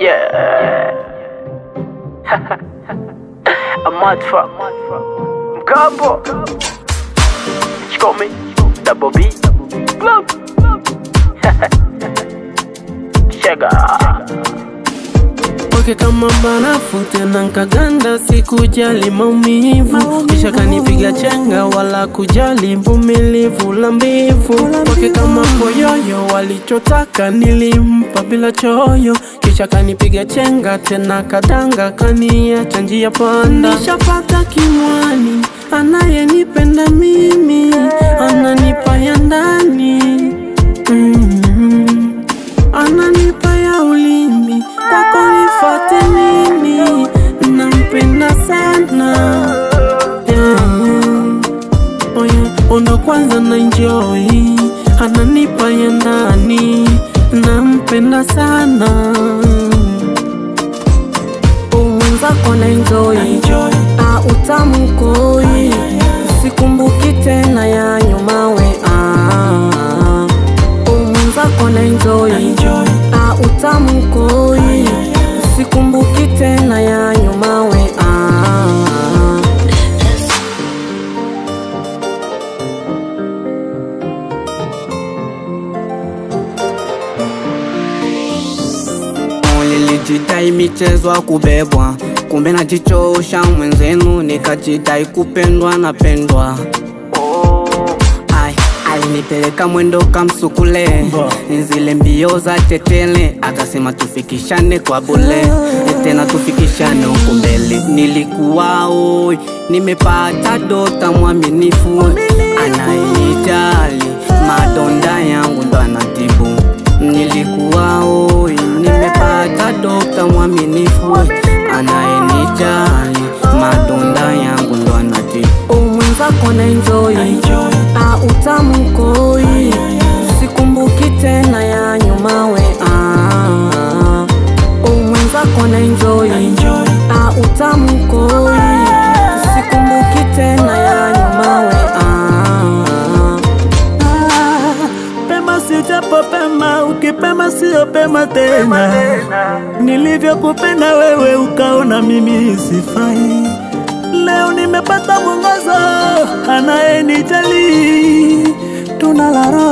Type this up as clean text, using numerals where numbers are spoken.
Yeah. I'm mad for Mkambo. You call me Double B Club. Sugar. Okay, kama barafu tena nkaganda, sikujali maumivu. Kisha kanipiga chenga wala kujali mvumilivu la mbivu. Okay, kama poyoyo walichotaka nilimpa bila choyo. Kisha kanipiga chenga tena kadanga, kaniacha njia panda. Nishapata kimwani anayenipenda mimi, ananipa ya ndani, ananipa ya ulimi. Kwako nifate nini, nampenda sana, oh yeah. Onda kwanza na enjoy, ananipa ya ndani, nampenda sana. Mwenzako na enjoy, utamu koi, sikumbuki tena ya nyuma we. Mwenzako na enjoy, utamu koi, sikumbuki tena ya nyuma we. Nilijidai michezo kubebwa, kumbe najichosha mwenzenu, nikajidai kupendwa napendwa. Alinipeleka mwendo kamsukule, zile mbio za tetele, akasema tufikishane kwa bule, tena tufikishane huko mbele. Nilikuwa oi, nimepata dota mwaminifu, anayenijali madonda yangu ndo anatibu. Nilikuwa oi, nimepata dota mwaminifu, anayenijali madonda yangu ndo anatibu. Mwenzako na enjoy, utamu koi, sikumbuki tena ya nyuma we. Mwenzako na enjoy, utamu koi, sikumbuki tena ya nyuma we. Pema si japo pema, ukipema sio pema tena. Nilivyo kupenda wewe ukaona mimi sifai. Leo nimepata mwongozo anayenijali, tunalaro.